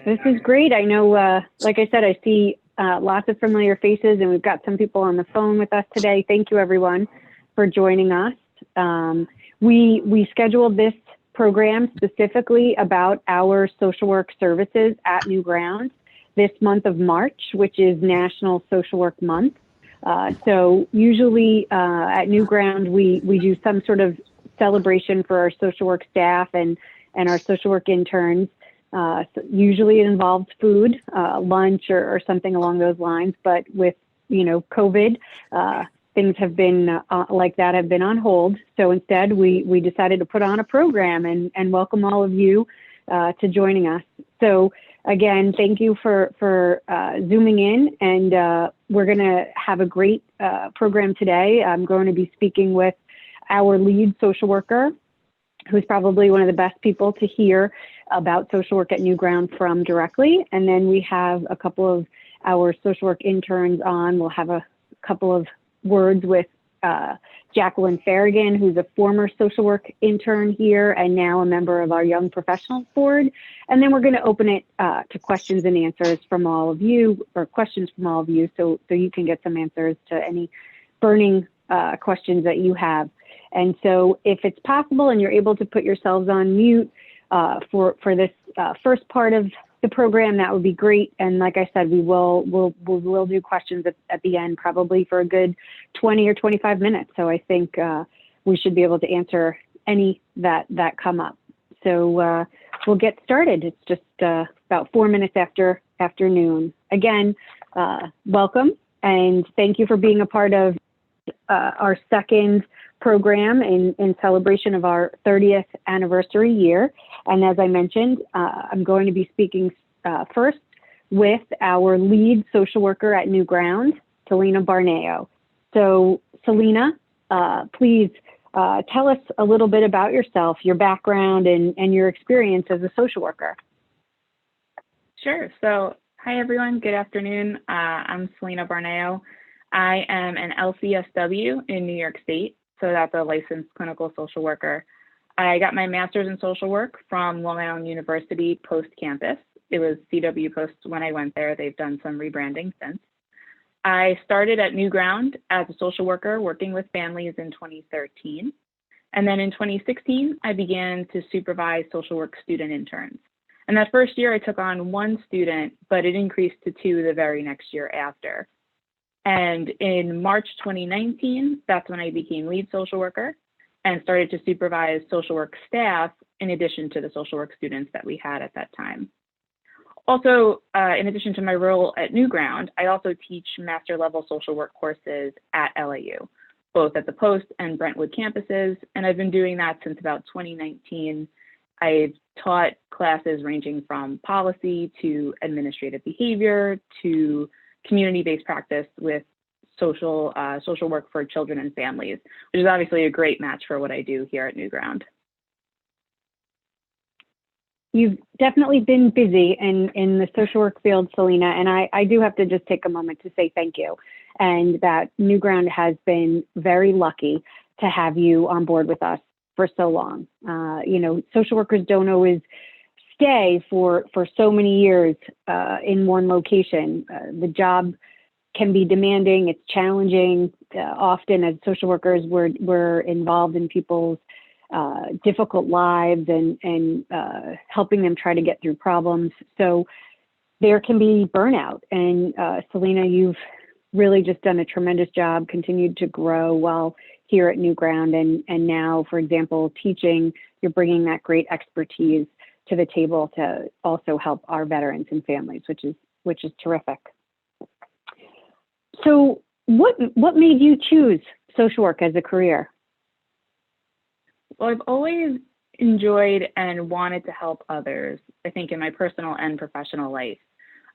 This is great. I know, like I said, I see lots of familiar faces, and we've got some people on the phone with us today. Thank you, everyone, for joining us. We scheduled this program specifically about our social work services at New Ground this month of March, which is National Social Work Month. So usually at New Ground, we do some sort of celebration for our social work staff and our social work interns. So usually it involves food, lunch or something along those lines. But with, COVID, things have been like that have been on hold. So instead we decided to put on a program and welcome all of you to joining us. So again, thank you for Zooming in, and we're going to have a great program today. I'm going to be speaking with our lead social worker, who's probably one of the best people to hear about social work at New Ground from directly. And then we have a couple of our social work interns on. We'll have a couple of words with Jacqueline Farrigan, who's a former social work intern here and now a member of our Young Professionals Board. And then we're going to open it to questions and answers from all of you, or questions from all of you, so you can get some answers to any burning questions that you have. And so if it's possible and you're able to put yourselves on mute for this first part of the program, that would be great. And like I said, we'll do questions at the end, probably for a good 20 or 25 minutes. So I think we should be able to answer any that come up. So we'll get started. It's just about 4 minutes after noon. Again, welcome, and thank you for being a part of our second program in celebration of our 30th anniversary year. And as I mentioned, I'm going to be speaking first with our lead social worker at New Ground, Selena Barneo. So Selena, please tell us a little bit about yourself, your background, and your experience as a social worker. Sure. So hi, everyone. Good afternoon. I'm Selena Barneo. I am an LCSW in New York State. So that's a licensed clinical social worker. I got my master's in social work from Long Island University post-campus. It was CW Post when I went there. They've done some rebranding since. I started at New Ground as a social worker working with families in 2013. And then in 2016, I began to supervise social work student interns. And that first year I took on one student, but it increased to two the very next year after. And in March 2019, that's when I became lead social worker and started to supervise social work staff in addition to the social work students that we had at that time. Also, in addition to my role at New Ground, I also teach master level social work courses at LAU, both at the Post and Brentwood campuses. And I've been doing that since about 2019. I've taught classes ranging from policy to administrative behavior to community-based practice with social work for children and families, which is obviously a great match for what I do here at New Ground. You've definitely been busy in the social work field, Selena, and I do have to just take a moment to say thank you, and that New Ground has been very lucky to have you on board with us for so long. Social workers don't always stay for so many years in one location. The job can be demanding, it's challenging. Often as social workers, we're involved in people's difficult lives and helping them try to get through problems. So there can be burnout. And Selena, you've really just done a tremendous job, continued to grow while here at New Ground. And now, for example, teaching, you're bringing that great expertise to the table to also help our veterans and families, which is terrific. So what made you choose social work as a career? Well, I've always enjoyed and wanted to help others, I think, in my personal and professional life.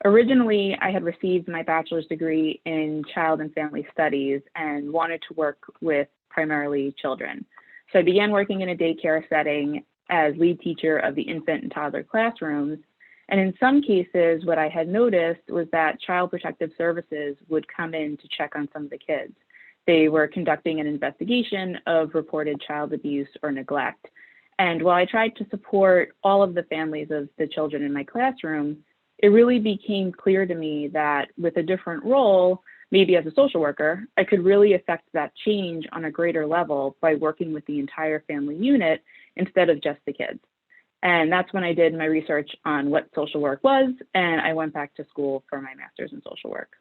Originally, I had received my bachelor's degree in child and family studies and wanted to work with primarily children. So I began working in a daycare setting as lead teacher of the infant and toddler classrooms. And in some cases, what I had noticed was that Child Protective Services would come in to check on some of the kids. They were conducting an investigation of reported child abuse or neglect. And while I tried to support all of the families of the children in my classroom, it really became clear to me that with a different role, maybe as a social worker, I could really affect that change on a greater level by working with the entire family unit instead of just the kids. And that's when I did my research on what social work was, and I went back to school for my master's in social work.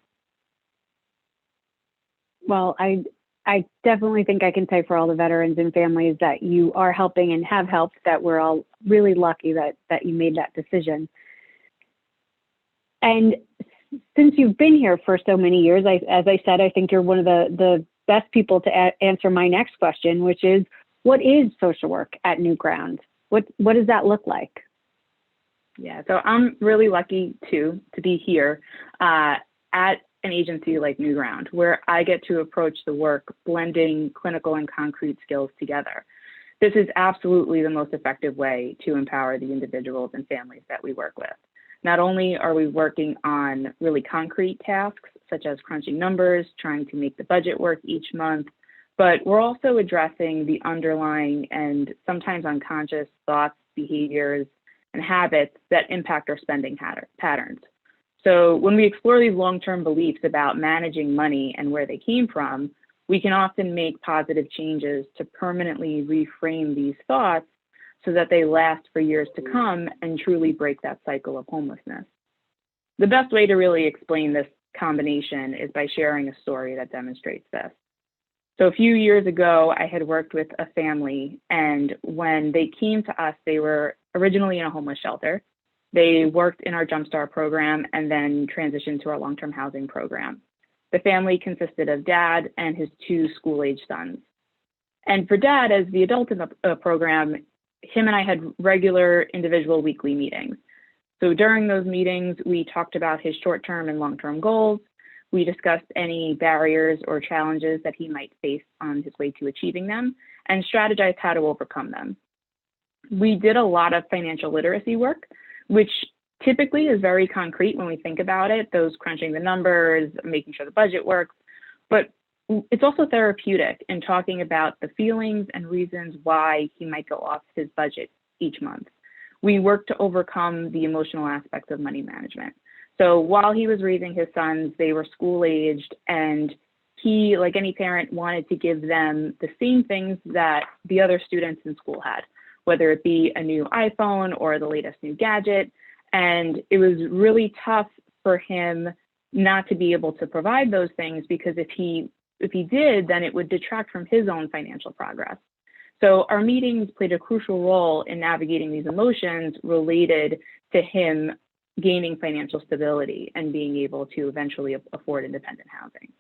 Well, I definitely think I can say for all the veterans and families that you are helping and have helped, that we're all really lucky that you made that decision. And since you've been here for so many years, as I said, I think you're one of the best people to answer my next question, which is, what is social work at Newground? What does that look like? Yeah, so I'm really lucky too to be here at an agency like Newground, where I get to approach the work blending clinical and concrete skills together. This is absolutely the most effective way to empower the individuals and families that we work with. Not only are we working on really concrete tasks, such as crunching numbers, trying to make the budget work each month, but we're also addressing the underlying and sometimes unconscious thoughts, behaviors, and habits that impact our spending patterns. So when we explore these long-term beliefs about managing money and where they came from, we can often make positive changes to permanently reframe these thoughts so that they last for years to come and truly break that cycle of homelessness. The best way to really explain this combination is by sharing a story that demonstrates this. So a few years ago, I had worked with a family, and when they came to us, they were originally in a homeless shelter. They worked in our Jumpstart program and then transitioned to our long-term housing program. The family consisted of Dad and his 2 school-age sons. And for Dad, as the adult in the program, him and I had regular individual weekly meetings. So during those meetings, we talked about his short-term and long-term goals. We discussed any barriers or challenges that he might face on his way to achieving them and strategized how to overcome them. We did a lot of financial literacy work, which typically is very concrete when we think about it, those crunching the numbers, making sure the budget works, but it's also therapeutic in talking about the feelings and reasons why he might go off his budget each month. We worked to overcome the emotional aspects of money management. So while he was raising his sons, they were school-aged, and he, like any parent, wanted to give them the same things that the other students in school had, whether it be a new iPhone or the latest new gadget. And it was really tough for him not to be able to provide those things, because if he did, then it would detract from his own financial progress. So our meetings played a crucial role in navigating these emotions related to him gaining financial stability and being able to eventually afford independent housing.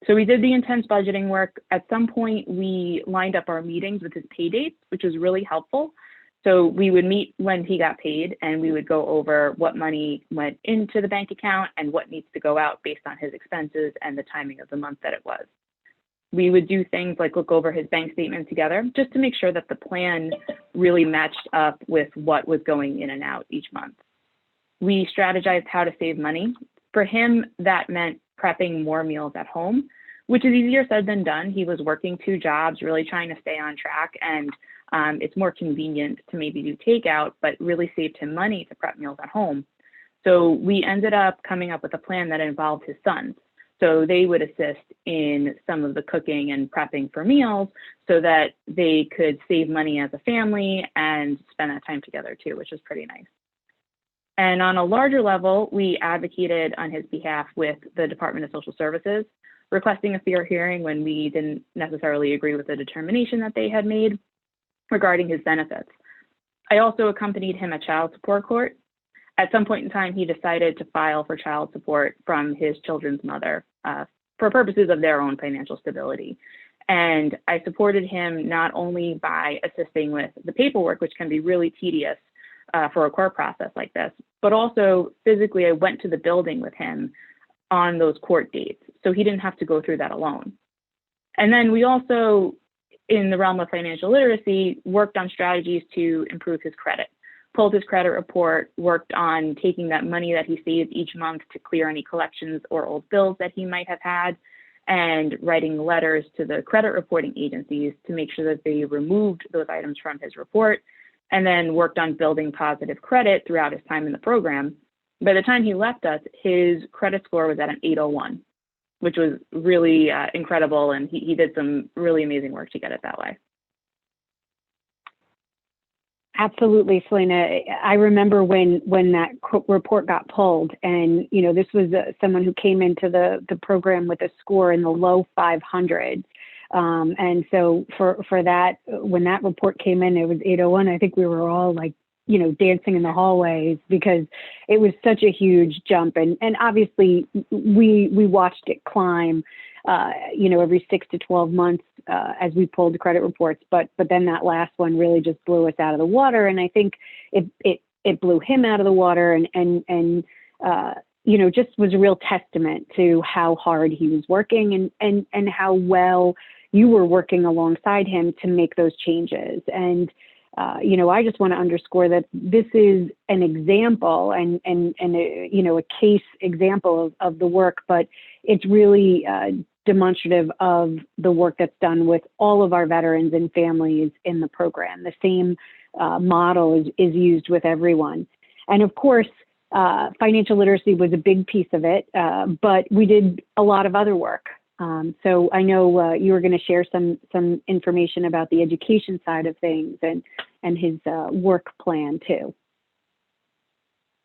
So we did the intense budgeting work. At some point, we lined up our meetings with his pay dates, which was really helpful. So we would meet when he got paid, and we would go over what money went into the bank account and what needs to go out based on his expenses and the timing of the month that it was. We would do things like look over his bank statement together, just to make sure that the plan really matched up with what was going in and out each month. We strategized how to save money. For him, that meant prepping more meals at home, which is easier said than done. He was working 2 jobs, really trying to stay on track, and it's more convenient to maybe do takeout, but really saved him money to prep meals at home. So we ended up coming up with a plan that involved his sons. So they would assist in some of the cooking and prepping for meals so that they could save money as a family and spend that time together too, which was pretty nice. And on a larger level, we advocated on his behalf with the Department of Social Services, requesting a fair hearing when we didn't necessarily agree with the determination that they had made regarding his benefits. I also accompanied him at child support court. At some point in time, he decided to file for child support from his children's mother for purposes of their own financial stability. And I supported him not only by assisting with the paperwork, which can be really tedious for a court process like this, but also physically I went to the building with him on those court dates, so he didn't have to go through that alone. And then we also, in the realm of financial literacy, worked on strategies to improve his credit, pulled his credit report, worked on taking that money that he saved each month to clear any collections or old bills that he might have had, and writing letters to the credit reporting agencies to make sure that they removed those items from his report, and then worked on building positive credit throughout his time in the program. by the time he left us, his credit score was at an 801, which was really incredible. And he did some really amazing work to get it that way. Absolutely, Selena. I remember when that report got pulled, and this was someone who came into the program with a score in the low 500s, and so for that, when that report came in, it was 801. I think we were all like, dancing in the hallways because it was such a huge jump, and obviously we watched it climb, every 6 to 12 months as we pulled credit reports. But then that last one really just blew us out of the water. And I think it blew him out of the water and just was a real testament to how hard he was working and how well you were working alongside him to make those changes. And, I just want to underscore that this is an example and a case example of the work, but it's really demonstrative of the work that's done with all of our veterans and families in the program. The same model is used with everyone. And of course, financial literacy was a big piece of it, but we did a lot of other work. So I know you were going to share some information about the education side of things and his work plan too.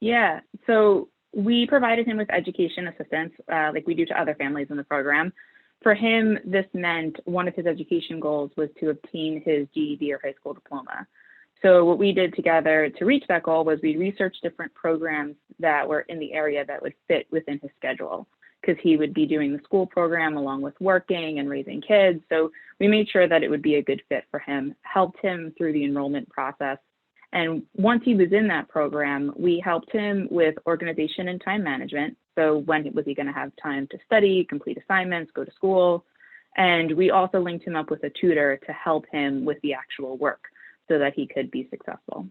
Yeah, so we provided him with education assistance like we do to other families in the program. For him, this meant one of his education goals was to obtain his GED or high school diploma. So what we did together to reach that goal was we researched different programs that were in the area that would fit within his schedule, because he would be doing the school program along with working and raising kids. So we made sure that it would be a good fit for him, helped him through the enrollment process. And once he was in that program, we helped him with organization and time management. So when was he going to have time to study, complete assignments, go to school? And we also linked him up with a tutor to help him with the actual work so that he could be successful.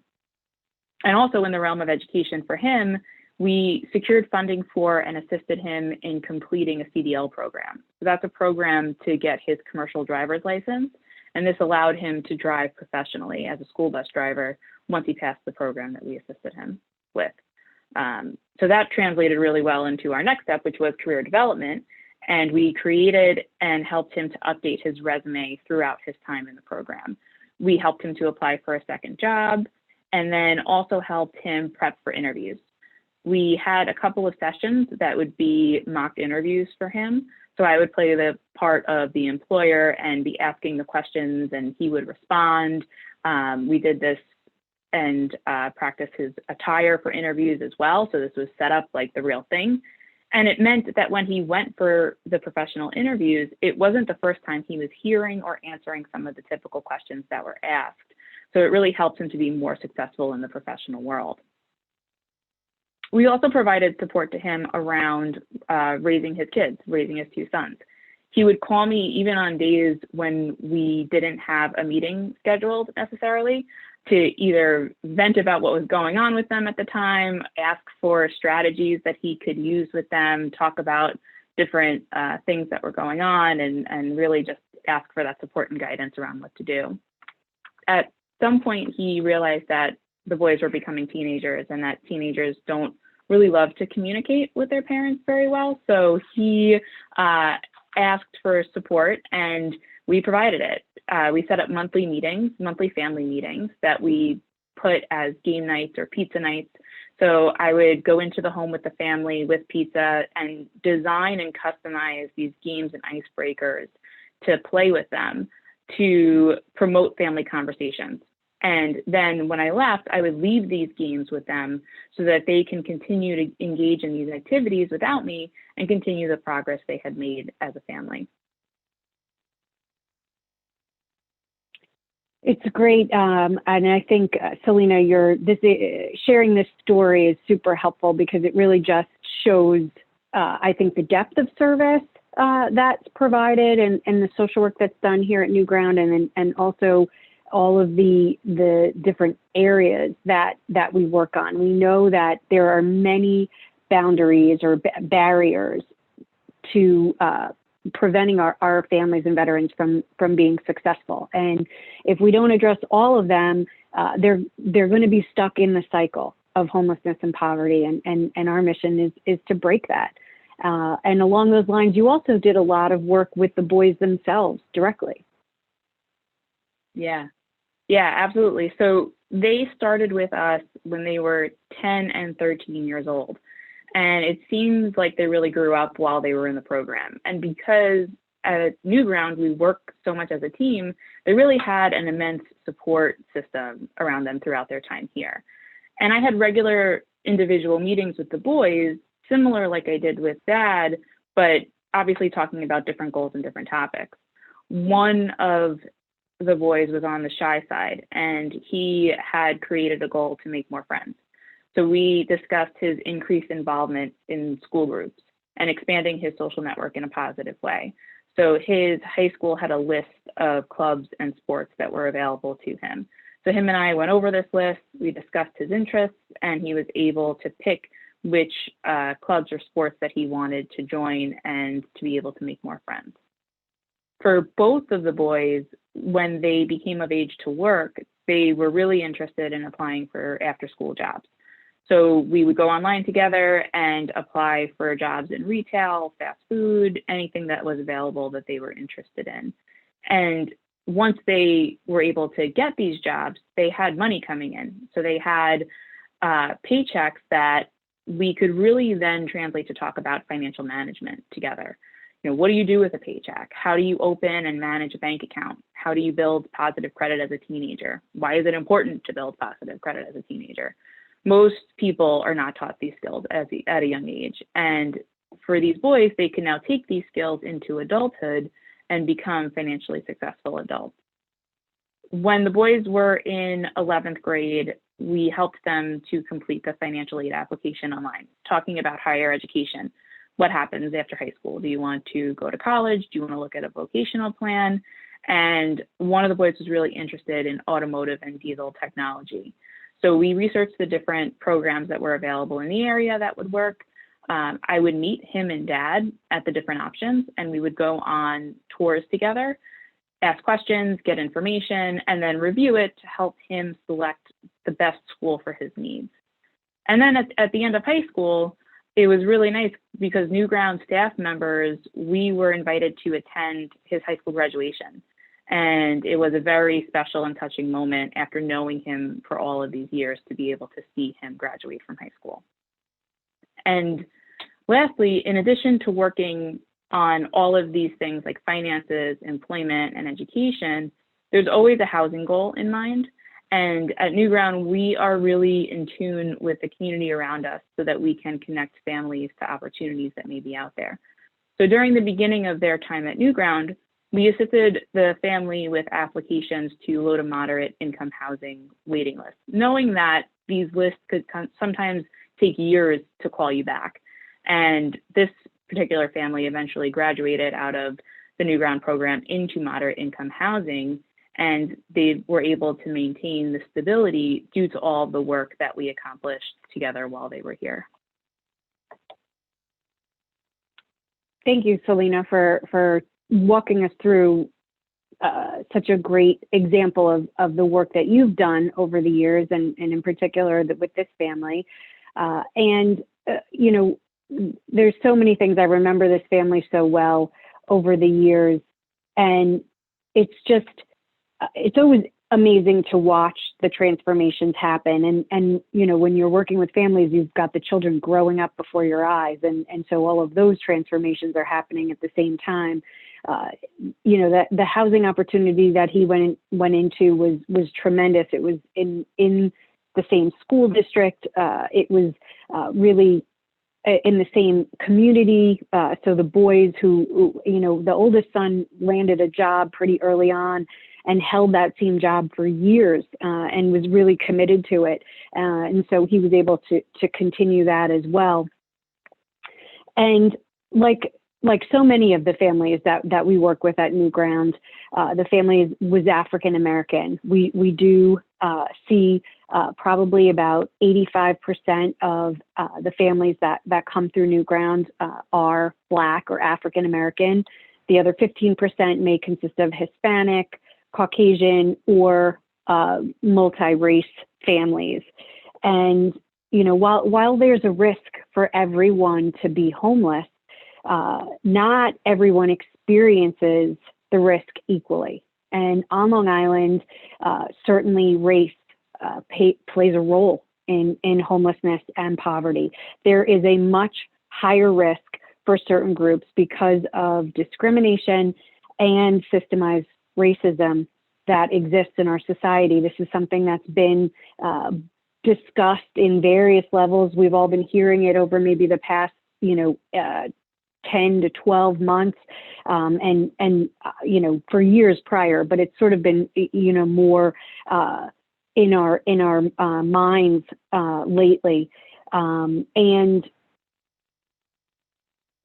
And also in the realm of education for him, we secured funding for and assisted him in completing a CDL program. So that's a program to get his commercial driver's license. And this allowed him to drive professionally as a school bus driver once he passed the program that we assisted him with. So that translated really well into our next step, which was career development. And we created and helped him to update his resume throughout his time in the program. We helped him to apply for a second job and then also helped him prep for interviews. We had a couple of sessions that would be mock interviews for him. So I would play the part of the employer and be asking the questions and he would respond. We did this and practice his attire for interviews as well. So this was set up like the real thing. And it meant that when he went for the professional interviews, it wasn't the first time he was hearing or answering some of the typical questions that were asked. So it really helped him to be more successful in the professional world. We also provided support to him around raising his kids, raising his two sons. He would call me even on days when we didn't have a meeting scheduled necessarily to either vent about what was going on with them at the time, ask for strategies that he could use with them, talk about different things that were going on, and really just ask for that support and guidance around what to do. At some point, he realized that the boys were becoming teenagers and that teenagers don't really love to communicate with their parents very well. So he asked for support and we provided it. We set up monthly meetings, monthly family meetings that we put as game nights or pizza nights. So I would go into the home with the family with pizza and design and customize these games and icebreakers to play with them to promote family conversations. And then when I left, I would leave these games with them so that they can continue to engage in these activities without me and continue the progress they had made as a family. It's great. And I think, Selena, sharing this story is super helpful because it really just shows, I think, the depth of service that's provided and the social work that's done here at New Ground, and also all of the different areas that we work on. We know that there are many boundaries or barriers to preventing our families and veterans from being successful. And if we don't address all of them, they're going to be stuck in the cycle of homelessness and poverty. And our mission is to break that. And along those lines, you also did a lot of work with the boys themselves directly. Yeah, absolutely. So they started with us when they were 10 and 13 years old. And it seems like they really grew up while they were in the program. And because at Newground, we work so much as a team, they really had an immense support system around them throughout their time here. And I had regular individual meetings with the boys, similar like I did with Dad, but obviously talking about different goals and different topics. One of the boys was on the shy side, and he had created a goal to make more friends. So we discussed his increased involvement in school groups and expanding his social network in a positive way. So his high school had a list of clubs and sports that were available to him. So him and I went over this list, we discussed his interests, and he was able to pick which clubs or sports that he wanted to join and to be able to make more friends. For both of the boys, when they became of age to work, they were really interested in applying for after-school jobs. So we would go online together and apply for jobs in retail, fast food, anything that was available that they were interested in. And once they were able to get these jobs, they had money coming in. So they had paychecks that we could really then translate to talk about financial management together. You know, what do you do with a paycheck? How do you open and manage a bank account? How do you build positive credit as a teenager? Why is it important to build positive credit as a teenager? Most people are not taught these skills at a young age. And for these boys, they can now take these skills into adulthood and become financially successful adults. When the boys were in 11th grade, we helped them to complete the financial aid application online, talking about higher education. What happens after high school? Do you want to go to college? Do you want to look at a vocational plan? And one of the boys was really interested in automotive and diesel technology. So we researched the different programs that were available in the area that would work. I would meet him and Dad at the different options, and we would go on tours together, ask questions, get information, and then review it to help him select the best school for his needs. And then at the end of high school, it was really nice because Newground staff members, we were invited to attend his high school graduation. And it was a very special and touching moment after knowing him for all of these years to be able to see him graduate from high school. And lastly, in addition to working on all of these things like finances, employment, and education, there's always a housing goal in mind. And at Newground, we are really in tune with the community around us so that we can connect families to opportunities that may be out there. So during the beginning of their time at Newground, we assisted the family with applications to low to moderate income housing waiting lists, knowing that these lists could sometimes take years to call you back. And this particular family eventually graduated out of the Newground program into moderate income housing, and they were able to maintain the stability due to all the work that we accomplished together while they were here. Thank you, Selena, for walking us through such a great example of the work that you've done over the years, and in particular with this family. You know, there's so many things. I remember this family so well over the years, and it's always amazing to watch the transformations happen. And you know, when you're working with families, you've got the children growing up before your eyes, and so all of those transformations are happening at the same time. You know, that the housing opportunity that he went into was tremendous. It was in the same school district. It was really in the same community. So the boys who, you know, the oldest son landed a job pretty early on and held that same job for years and was really committed to it. And so he was able to continue that as well. And like so many of the families that we work with at Newground, the family was African American. We do see probably about 85% of the families that come through Newground are Black or African American. The other 15% may consist of Hispanic, Caucasian, or multi-race families. And while there's a risk for everyone to be homeless, not everyone experiences the risk equally. And on Long Island, certainly race plays a role in homelessness and poverty. There is a much higher risk for certain groups because of discrimination and systemized racism that exists in our society. This is something that's been discussed in various levels. We've all been hearing it over maybe the past, 10 to 12 months, and for years prior, but it's sort of been, more in our minds lately. And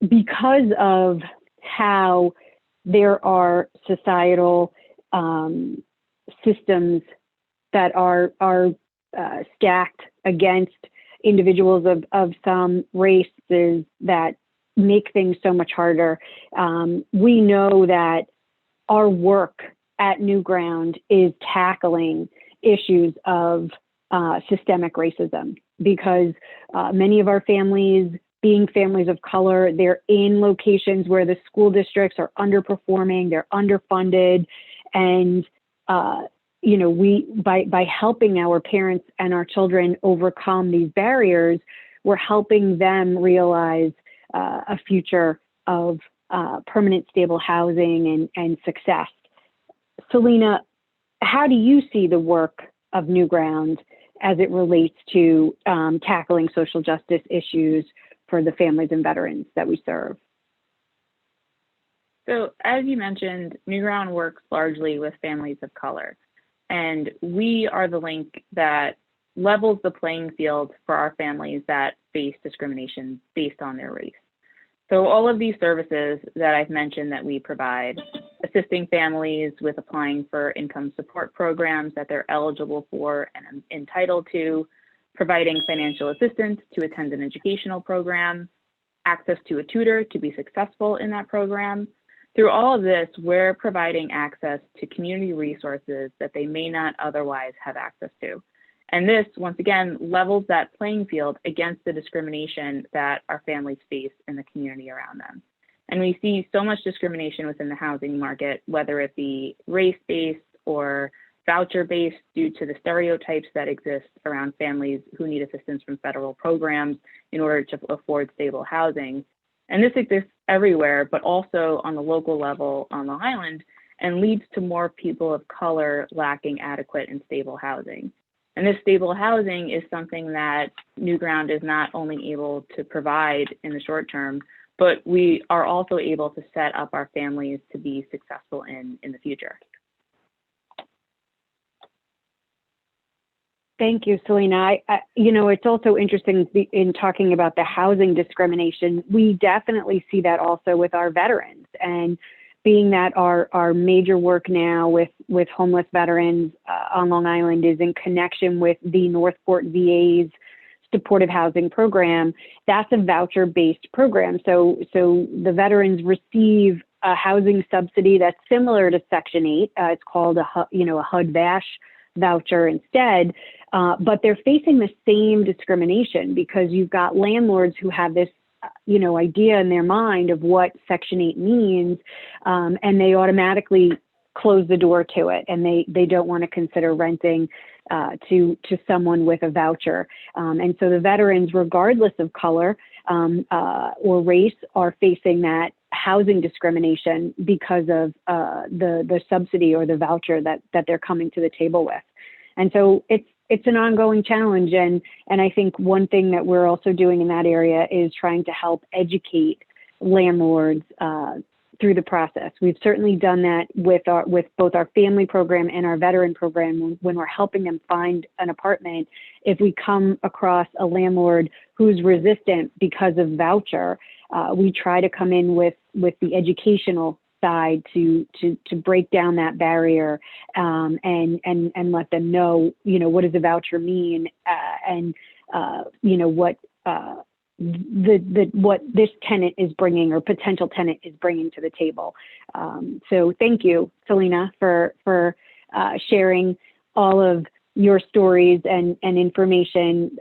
because of how there are societal systems that are stacked against individuals of some races that make things so much harder, we know that our work at Newground is tackling issues of systemic racism, because many of our families, being families of color, they're in locations where the school districts are underperforming, they're underfunded, and we by helping our parents and our children overcome these barriers, we're helping them realize a future of permanent, stable housing and success. Selena, how do you see the work of Newground as it relates to tackling social justice issues for the families and veterans that we serve? So, as you mentioned, Newground works largely with families of color, and we are the link that levels the playing field for our families that face discrimination based on their race. So all of these services that I've mentioned that we provide, assisting families with applying for income support programs that they're eligible for and entitled to, providing financial assistance to attend an educational program, access to a tutor to be successful in that program. Through all of this, we're providing access to community resources that they may not otherwise have access to. And this, once again, levels that playing field against the discrimination that our families face in the community around them. And we see so much discrimination within the housing market, whether it be race-based or voucher-based, due to the stereotypes that exist around families who need assistance from federal programs in order to afford stable housing. And this exists everywhere, but also on the local level on Long Island, and leads to more people of color lacking adequate and stable housing. And this stable housing is something that Newground is not only able to provide in the short term, but we are also able to set up our families to be successful in the future. Thank you, Selena. It's also interesting in talking about the housing discrimination. We definitely see that also with our veterans, and being that our major work now with homeless veterans on Long Island is in connection with the Northport VA's supportive housing program. That's a voucher-based program. So the veterans receive a housing subsidy that's similar to Section 8. It's called a HUD-VASH voucher instead, but they're facing the same discrimination because you've got landlords who have this idea in their mind of what Section 8 means, and they automatically close the door to it, and they don't want to consider renting to someone with a voucher. And so the veterans, regardless of color or race, are facing that housing discrimination because of the subsidy or the voucher that they're coming to the table with. And so it's an ongoing challenge. And I think one thing that we're also doing in that area is trying to help educate landlords through the process. We've certainly done that with both our family program and our veteran program when we're helping them find an apartment. If we come across a landlord who's resistant because of voucher, we try to come in with the educational side to break down that barrier and let them know, what does a voucher mean, and what what this tenant is bringing or potential tenant is bringing to the table. So thank you, Selena, for sharing all of your stories and information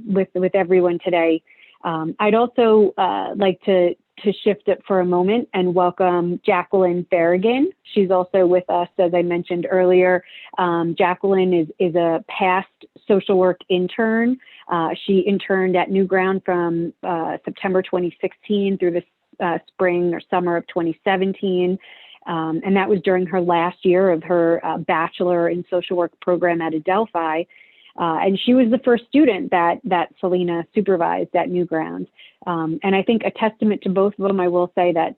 with everyone today. I'd also like to shift it for a moment and welcome Jacqueline Farrigan. She's also with us, as I mentioned earlier. Jacqueline is a past social work intern. She interned at Newground from September 2016 through the spring or summer of 2017. And that was during her last year of her Bachelor in Social Work program at Adelphi. And she was the first student that Selena supervised at Newground. And I think a testament to both of them, I will say that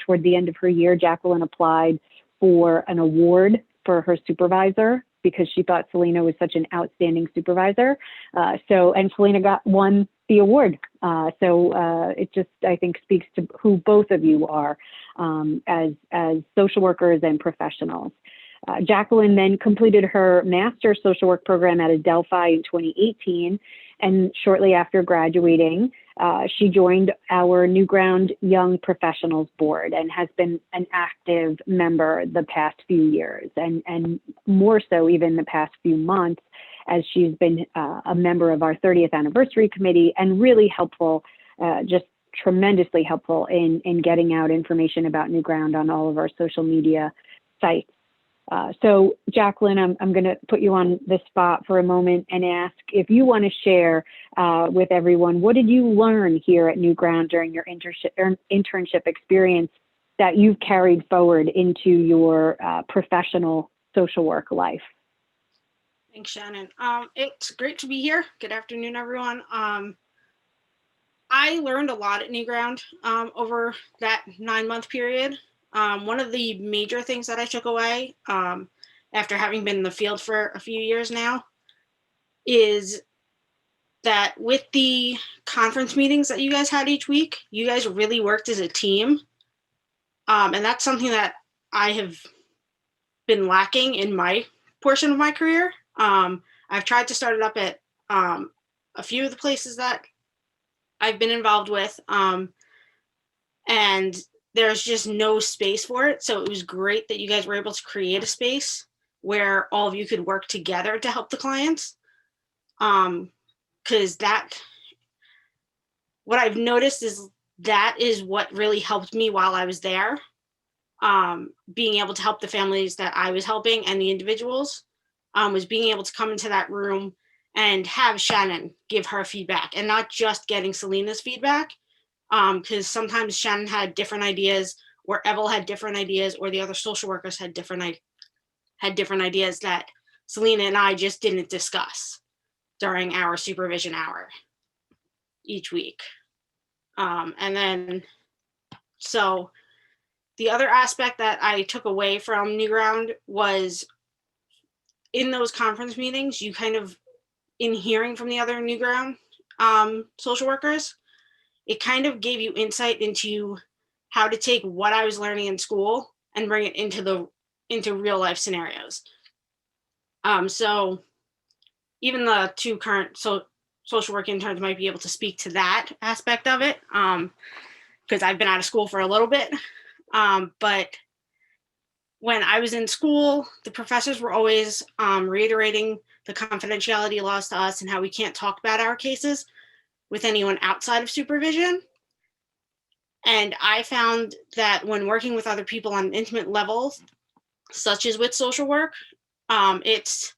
toward the end of her year, Jacqueline applied for an award for her supervisor because she thought Selena was such an outstanding supervisor. And Selena won the award. It just, I think, speaks to who both of you are as social workers and professionals. Jacqueline then completed her master's social work program at Adelphi in 2018, and shortly after graduating, she joined our Newground Young Professionals Board and has been an active member the past few years, and more so even the past few months, as she's been a member of our 30th anniversary committee and really helpful, just tremendously helpful in getting out information about Newground on all of our social media sites. So Jacqueline, I'm going to put you on the spot for a moment and ask if you want to share with everyone, what did you learn here at Newground during your internship experience that you've carried forward into your professional social work life? Thanks, Shannon. It's great to be here. Good afternoon, everyone. I learned a lot at Newground over that 9-month period. One of the major things that I took away after having been in the field for a few years now is that with the conference meetings that you guys had each week, you guys really worked as a team. And that's something that I have been lacking in my portion of my career. I've tried to start it up at a few of the places that I've been involved with, and there's just no space for it. So it was great that you guys were able to create a space where all of you could work together to help the clients. Because what I've noticed is that is what really helped me while I was there. Being able to help the families that I was helping and the individuals was being able to come into that room and have Shannon give her feedback and not just getting Selena's feedback. Because sometimes Shannon had different ideas, or Evel had different ideas, or the other social workers had different ideas that Selena and I just didn't discuss during our supervision hour each week. And then, so the other aspect that I took away from Newground was in those conference meetings, you kind of, in hearing from the other Newground social workers, it kind of gave you insight into how to take what I was learning in school and bring it into real life scenarios. So even the two current social work interns might be able to speak to that aspect of it, because I've been out of school for a little bit. But when I was in school, the professors were always reiterating the confidentiality laws to us and how we can't talk about our cases with anyone outside of supervision. And I found that when working with other people on intimate levels, such as with social work, it's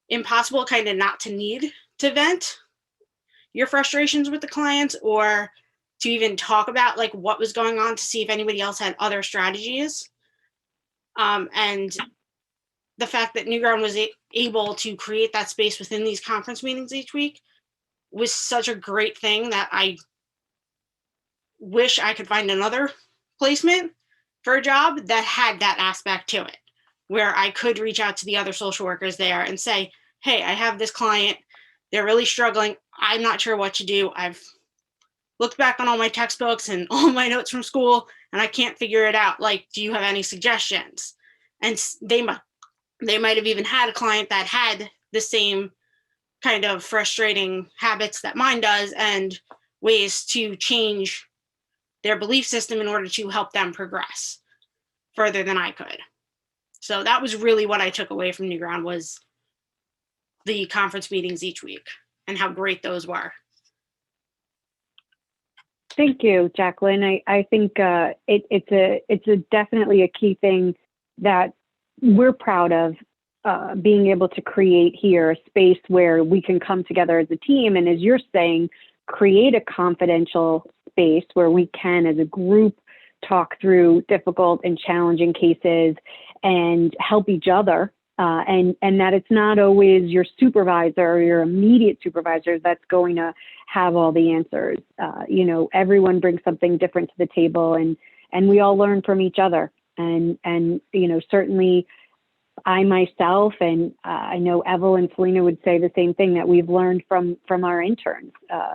impossible kind of not to need to vent your frustrations with the clients or to even talk about like what was going on to see if anybody else had other strategies. And the fact that Newground was able to create that space within these conference meetings each week was such a great thing that I wish I could find another placement for a job that had that aspect to it, where I could reach out to the other social workers there and say, hey, I have this client, they're really struggling, I'm not sure what to do, I've looked back on all my textbooks and all my notes from school and I can't figure it out, like, do you have any suggestions? And they might have even had a client that had the same kind of frustrating habits that mine does and ways to change their belief system in order to help them progress further than I could. So that was really what I took away from Newground, was the conference meetings each week and how great those were. Thank you, Jacqueline. I think it's definitely a key thing that we're proud of, being able to create here a space where we can come together as a team. And as you're saying, create a confidential space where we can, as a group, talk through difficult and challenging cases and help each other. And that it's not always your supervisor or your immediate supervisor that's going to have all the answers. Everyone brings something different to the table, and we all learn from each other. And certainly I myself, and I know Evel and Selena would say the same thing, that we've learned from our interns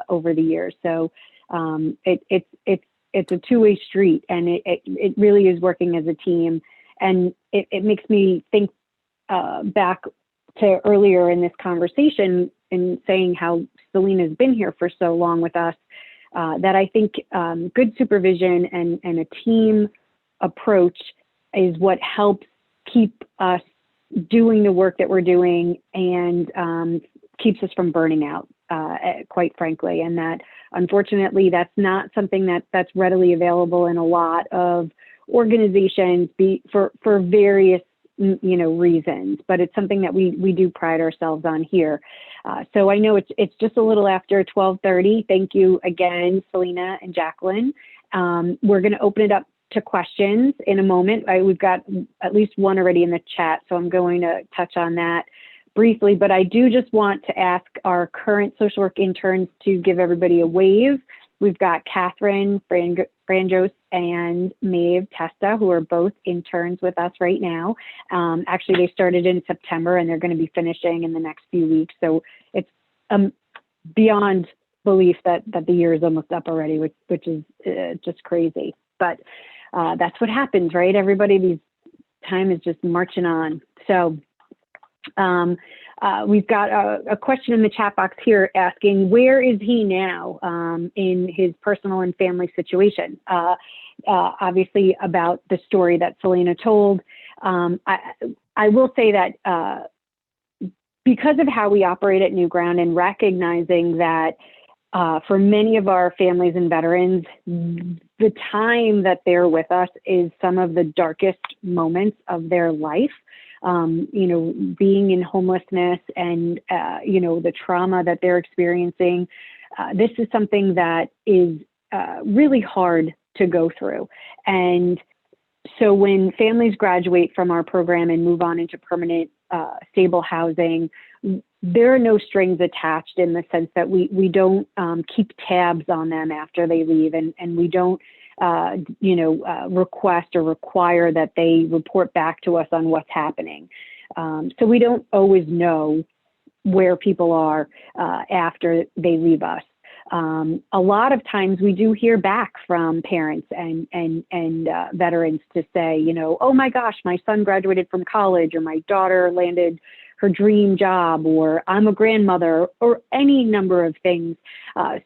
over the years. So it's a two-way street, and it really is working as a team. And it makes me think back to earlier in this conversation and saying how Selena's been here for so long with us, that I think good supervision and a team approach is what helps keep us doing the work that we're doing and keeps us from burning out, quite frankly. And that, unfortunately, that's not something that's readily available in a lot of organizations for various reasons, but it's something that we do pride ourselves on here. So I know it's just a little after 12:30. Thank you again, Selena and Jacqueline. We're going to open it up to questions in a moment. We've got at least one already in the chat, so I'm going to touch on that briefly, but I do just want to ask our current social work interns to give everybody a wave. We've got Catherine Franjos and Maeve Testa, who are both interns with us right now. Actually, they started in September, and they're going to be finishing in the next few weeks. So it's beyond belief that the year is almost up already, which is just crazy. But that's what happens, right? Everybody, time is just marching on. So we've got a question in the chat box here asking, where is he now in his personal and family situation? Obviously about the story that Selena told. I will say that because of how we operate at New Ground, and recognizing that for many of our families and veterans, the time that they're with us is some of the darkest moments of their life. Being in homelessness and, the trauma that they're experiencing. This is something that is really hard to go through. And so when families graduate from our program and move on into permanent, stable housing, there are no strings attached, in the sense that we don't keep tabs on them after they leave, and we don't request or require that they report back to us on what's happening. So we don't always know where people are after they leave us. A lot of times we do hear back from parents and veterans to say, oh my gosh, my son graduated from college, or my daughter landed her dream job, or I'm a grandmother, or any number of things.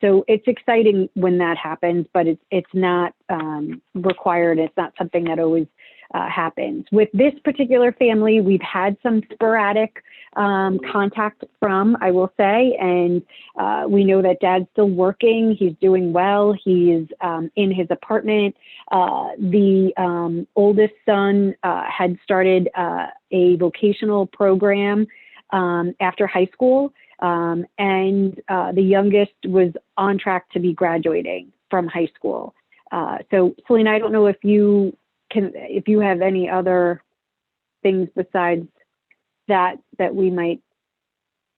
So it's exciting when that happens, but it's not required. It's not something that always happens. With this particular family, we've had some sporadic contact from, I will say, and we know that Dad's still working. He's doing well. He's in his apartment. The oldest son had started a vocational program after high school, and the youngest was on track to be graduating from high school. So, Selena, I don't know if you have any other things besides that we might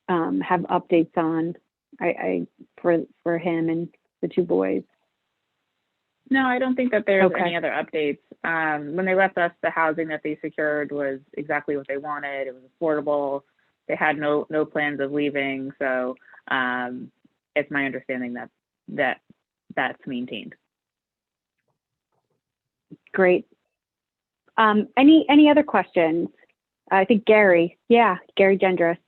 have updates on for him and the two boys. No, I don't think that there's any other updates. When they left us, the housing that they secured was exactly what they wanted. It was affordable. They had no plans of leaving. So it's my understanding that that's maintained. Great. Any other questions? I think Gary Gendris.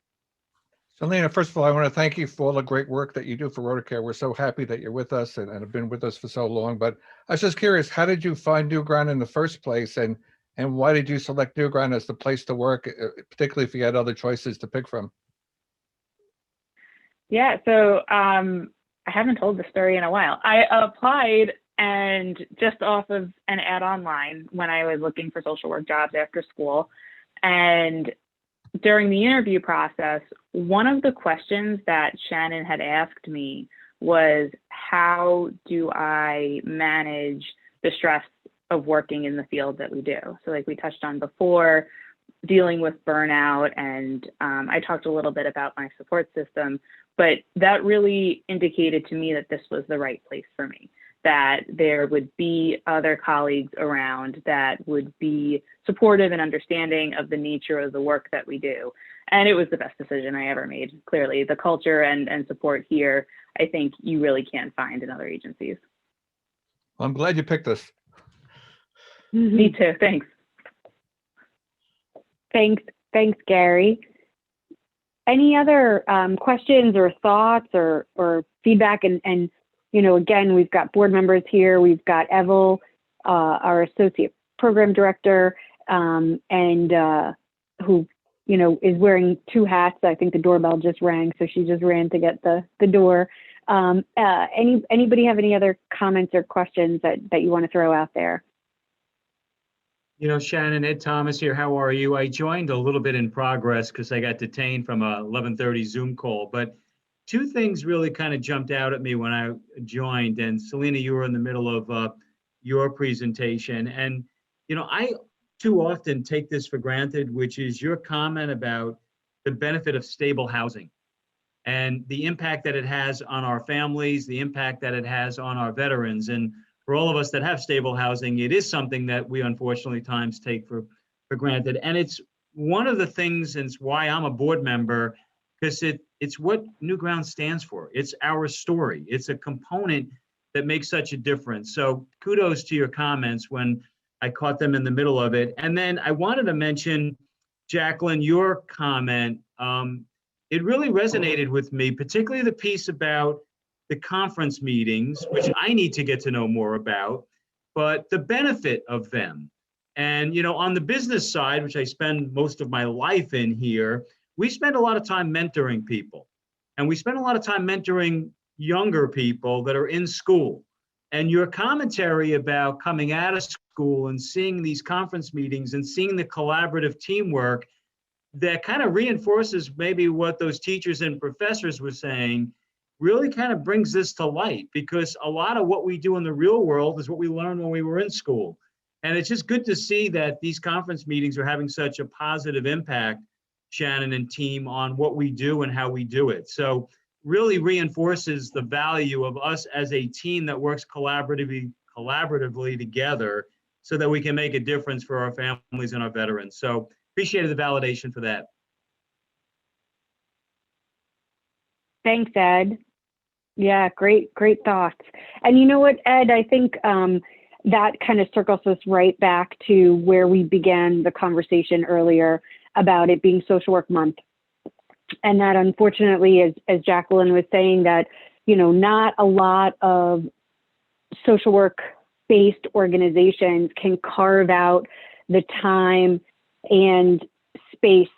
Selena, first of all, I want to thank you for all the great work that you do for RotaCare. We're so happy that you're with us and have been with us for so long. But I was just curious, how did you find New Ground in the first place? And why did you select New Ground as the place to work, particularly if you had other choices to pick from? Yeah, so I haven't told the story in a while. I applied and just off of an ad online when I was looking for social work jobs after school. And during the interview process, one of the questions that Shannon had asked me was, how do I manage the stress of working in the field that we do? So like we touched on before, dealing with burnout, and I talked a little bit about my support system, but that really indicated to me that this was the right place for me, that there would be other colleagues around that would be supportive and understanding of the nature of the work that we do. And it was the best decision I ever made. Clearly, the culture and support here, I think you really can't find in other agencies. I'm glad you picked us. Me too, thanks. Thanks, Gary. Any other questions or thoughts or feedback? And you know, again, we've got board members here. We've got Evel, our associate program director, and who, you know, is wearing two hats. I think the doorbell just rang, so she just ran to get the door. Anybody have any other comments or questions that you want to throw out there? You know, Shannon, Ed Thomas here. How are you? I joined a little bit in progress because I got detained from a 11:30 Zoom call. But two things really kind of jumped out at me when I joined. And Selena, you were in the middle of your presentation. And, you know, I too often take this for granted, which is your comment about the benefit of stable housing and the impact that it has on our families, the impact that it has on our veterans. And for all of us that have stable housing, it is something that we unfortunately times take for granted. And it's one of the things, and it's why I'm a board member, because it's what New Ground stands for. It's our story. It's a component that makes such a difference. So kudos to your comments when I caught them in the middle of it. And then I wanted to mention, Jacqueline, your comment. It really resonated with me, particularly the piece about the conference meetings, which I need to get to know more about, but the benefit of them. And, you know, on the business side, which I spend most of my life in here, we spend a lot of time mentoring people. And we spend a lot of time mentoring younger people that are in school. And your commentary about coming out of school and seeing these conference meetings and seeing the collaborative teamwork that kind of reinforces maybe what those teachers and professors were saying really kind of brings this to light, because a lot of what we do in the real world is what we learned when we were in school. And it's just good to see that these conference meetings are having such a positive impact, Shannon and team, on what we do and how we do it. So really reinforces the value of us as a team that works collaboratively together so that we can make a difference for our families and our veterans. So appreciated the validation for that. Thanks, Ed. Yeah, great thoughts. And you know what, Ed, I think that kind of circles us right back to where we began the conversation earlier about it being Social Work Month. And that unfortunately, as Jacqueline was saying, that, you know, not a lot of social work-based organizations can carve out the time and space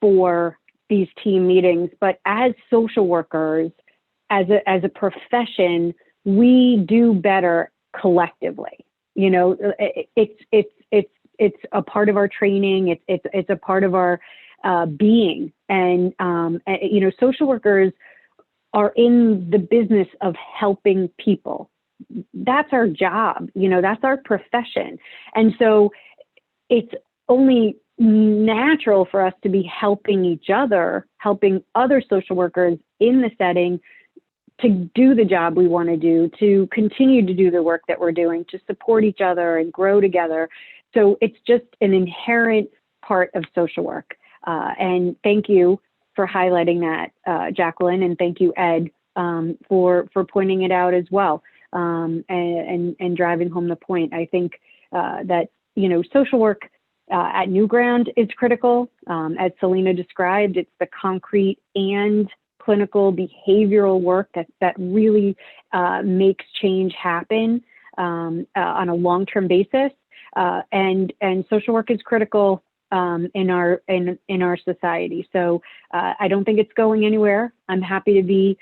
for these team meetings. But as social workers, as a profession, we do better collectively. You know, it's a part of our training. It's a part of our being. And you know, social workers are in the business of helping people. That's our job. You know, that's our profession. And so it's only natural for us to be helping each other, helping other social workers in the setting to do the job we want to do, to continue to do the work that we're doing, to support each other and grow together. So it's just an inherent part of social work. And thank you for highlighting that, Jacqueline, and thank you, Ed, for pointing it out as well, and driving home the point. I think that, you know, social work at New Ground is critical. As Selena described, it's the concrete and clinical behavioral work that really makes change happen on a long-term basis. And social work is critical in our society. So I don't think it's going anywhere. I'm happy to be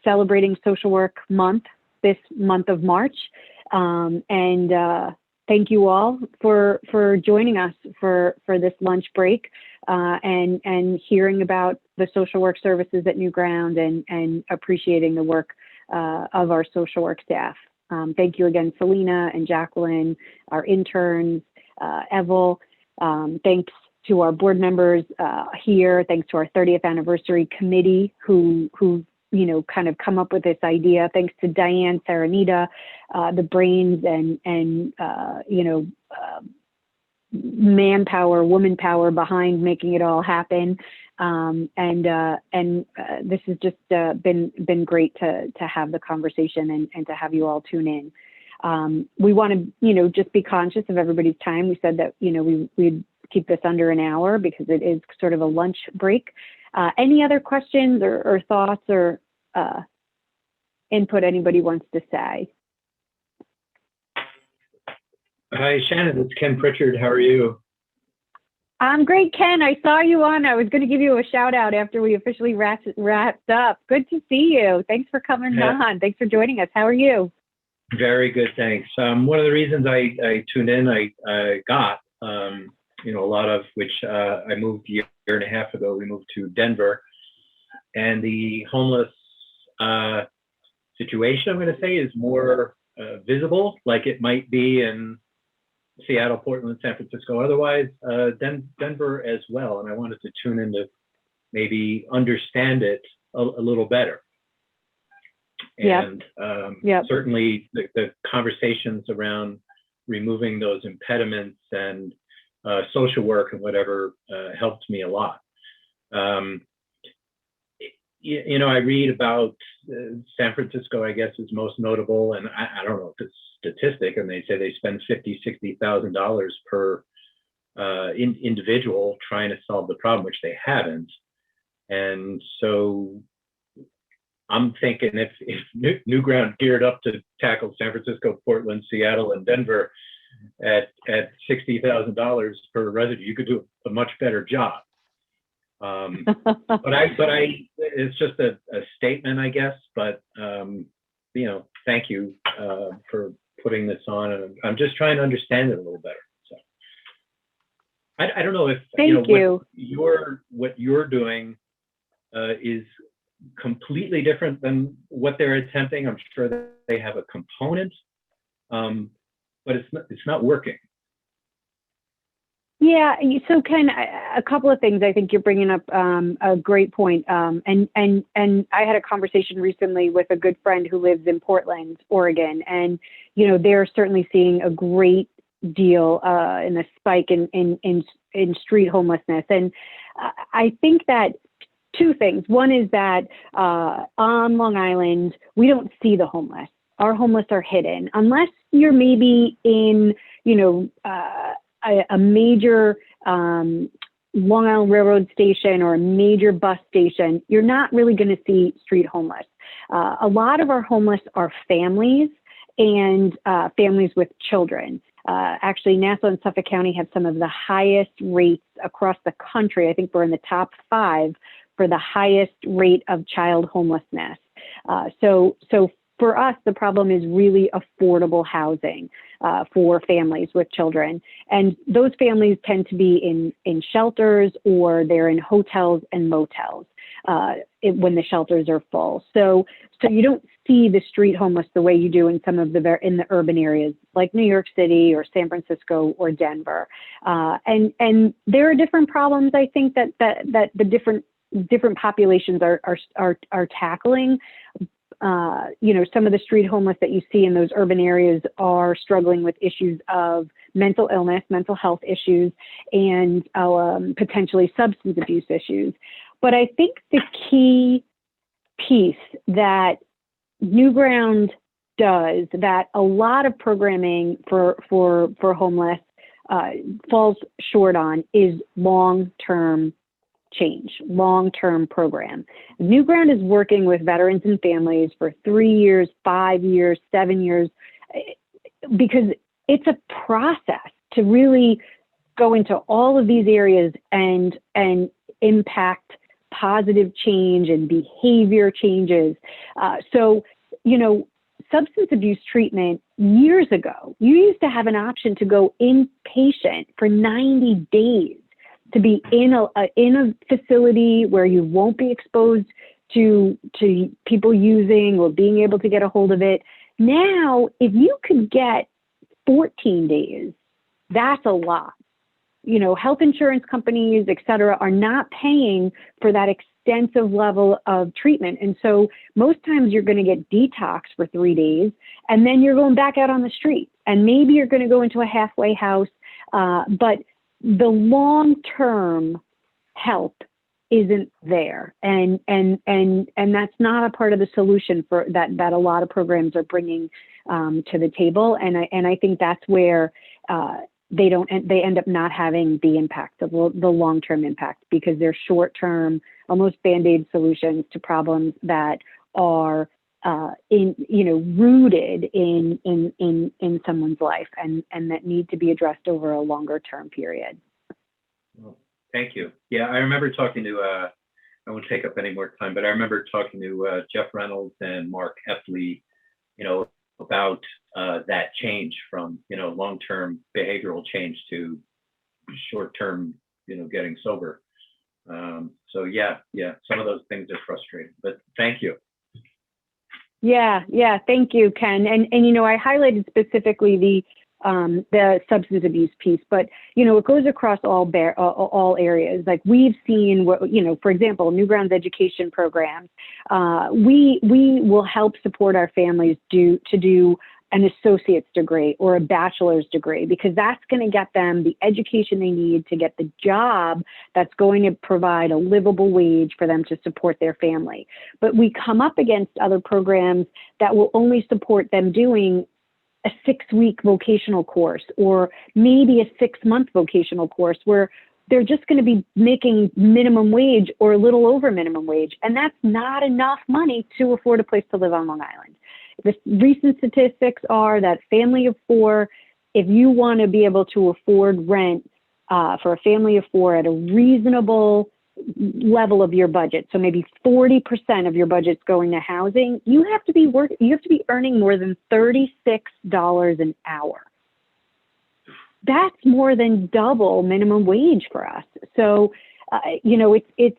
celebrating Social Work Month this month of March, and thank you all for joining us for this lunch break and hearing about the social work services at New Ground and appreciating the work of our social work staff. Thank you again, Selena and Jacqueline, our interns, Evel. Thanks to our board members here. Thanks to our 30th anniversary committee who kind of come up with this idea. Thanks to Diane, Saranita, the brains and manpower, woman power behind making it all happen. This has just been great to have the conversation and to have you all tune in. We want to, just be conscious of everybody's time. We said that, we'd keep this under an hour because it is sort of a lunch break. Any other questions or thoughts or input anybody wants to say? Hi, Shannon, it's Ken Pritchard. How are you? I'm great, Ken. I saw you on. I was going to give you a shout out after we officially wrapped up. Good to see you. Thanks for coming on. Thanks for joining us. How are you? Very good, thanks. One of the reasons I tuned in, I got, a lot of which I moved a year and a half ago. We moved to Denver, and the homeless situation, I'm going to say, is more visible, like it might be in Seattle, Portland, San Francisco, otherwise Denver as well. And I wanted to tune in to maybe understand it a little better. And certainly the conversations around removing those impediments and social work and whatever helped me a lot. I read about San Francisco, I guess, is most notable, and I don't know if it's statistic, and they say they spend $50,000-$60,000 per individual trying to solve the problem, which they haven't. And so I'm thinking if New Ground geared up to tackle San Francisco, Portland, Seattle, and Denver at $60,000 per resident, you could do a much better job. But it's just a statement, I guess. But thank you for putting this on, and I'm just trying to understand it a little better. So I don't know if what you're doing is completely different than what they're attempting. I'm sure that they have a component, but it's not working. Yeah, so Ken, a couple of things. I think you're bringing up a great point. And I had a conversation recently with a good friend who lives in Portland, Oregon, and they're certainly seeing a great deal in a spike in street homelessness. And I think that two things. One is that on Long Island, we don't see the homeless. Our homeless are hidden, unless you're maybe in a major Long Island Railroad station or a major bus station. You're not really going to see street homeless. A lot of our homeless are families and families with children. Actually, Nassau and Suffolk County have some of the highest rates across the country. I think we're in the top 5 for the highest rate of child homelessness. So for us, the problem is really affordable housing for families with children. And those families tend to be in shelters, or they're in hotels and motels when the shelters are full. So you don't see the street homeless the way you do in some of in the urban areas like New York City or San Francisco or Denver. And there are different problems, I think, that the different populations are tackling. Some of the street homeless that you see in those urban areas are struggling with issues of mental illness, mental health issues, and potentially substance abuse issues. But I think the key piece that New Ground does, that a lot of programming for homeless falls short on, is long-term change, long-term program. New Ground is working with veterans and families for 3 years, 5 years, 7 years, because it's a process to really go into all of these areas and impact positive change and behavior changes. So, you know, substance abuse treatment years ago, you used to have an option to go inpatient for 90 days to be in a facility where you won't be exposed to people using or being able to get a hold of it. Now, if you could get 14 days, that's a lot. You know, health insurance companies, et cetera, are not paying for that extensive level of treatment. And so most times you're going to get detox for 3 days, and then you're going back out on the street. And maybe you're going to go into a halfway house. But the long-term help isn't there. And that's not a part of the solution for that a lot of programs are bringing to the table. And I think that's where they end up not having the impact of the long-term impact, because they're short-term, almost Band-Aid solutions to problems that are rooted in someone's life and that need to be addressed over a longer-term period. Well, thank you. Yeah, I remember talking to, I won't take up any more time, but I remember talking to Jeff Reynolds and Mark Heffley, you know, about that change from, you know, long-term behavioral change to short-term, you know, getting sober. So yeah, some of those things are frustrating, but thank you. Yeah, thank you, Ken. And you know, I highlighted specifically the substance abuse piece, but you know, it goes across all areas. Like we've seen, you know, for example, Newgrounds education programs. We will help support our families to do an associate's degree or a bachelor's degree, because that's going to get them the education they need to get the job that's going to provide a livable wage for them to support their family. But we come up against other programs that will only support them doing a 6-week vocational course or maybe a 6-month vocational course where they're just going to be making minimum wage or a little over minimum wage. And that's not enough money to afford a place to live on Long Island. The recent statistics are that family of 4, if you want to be able to afford rent for a family of 4 at a reasonable level of your budget, so maybe 40% of your budget's going to housing, you have to be earning more than $36 an hour. That's more than double minimum wage for us. So, you know, it's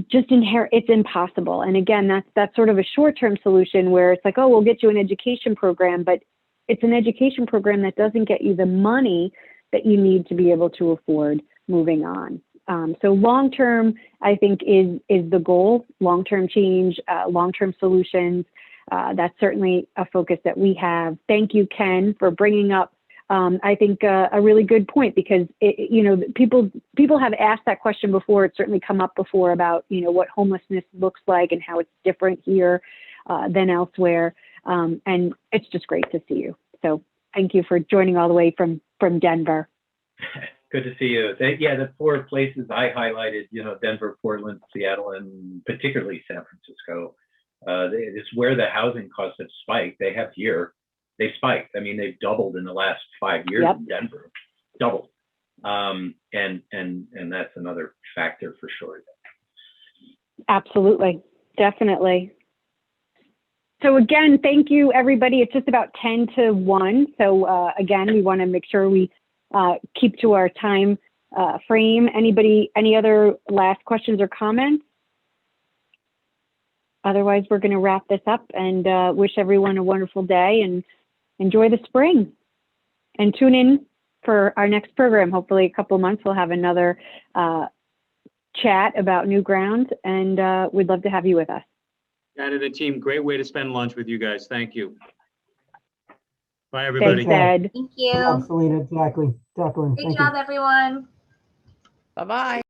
just it's impossible. And again, that's sort of a short-term solution where it's like, oh, we'll get you an education program, but it's an education program that doesn't get you the money that you need to be able to afford moving on. So long-term, I think, is the goal. Long-term change, long-term solutions. That's certainly a focus that we have. Thank you, Ken, for bringing up, I think, a really good point, because you know, people have asked that question before. It's certainly come up before about, you know, what homelessness looks like and how it's different here than elsewhere. And it's just great to see you. So thank you for joining all the way from Denver. Good to see you. Yeah, the 4 places I highlighted, you know, Denver, Portland, Seattle, and particularly San Francisco. It's where the housing costs have spiked. They spiked. I mean, they've doubled in the last 5 years in Denver, doubled. And that's another factor for sure. Absolutely, definitely. So again, thank you, everybody. It's just about 10 to 1. So again, we want to make sure we keep to our time frame. Anybody, any other last questions or comments? Otherwise, we're going to wrap this up and wish everyone a wonderful day and enjoy the spring. And tune in for our next program. Hopefully a couple of months, we'll have another chat about Newgrounds, and we'd love to have you with us. Ken and the team, great way to spend lunch with you guys. Thank you. Bye, everybody. Thanks, Ed. Thank you. Good job, Selena, Jacqueline. Great job, everyone. Bye-bye.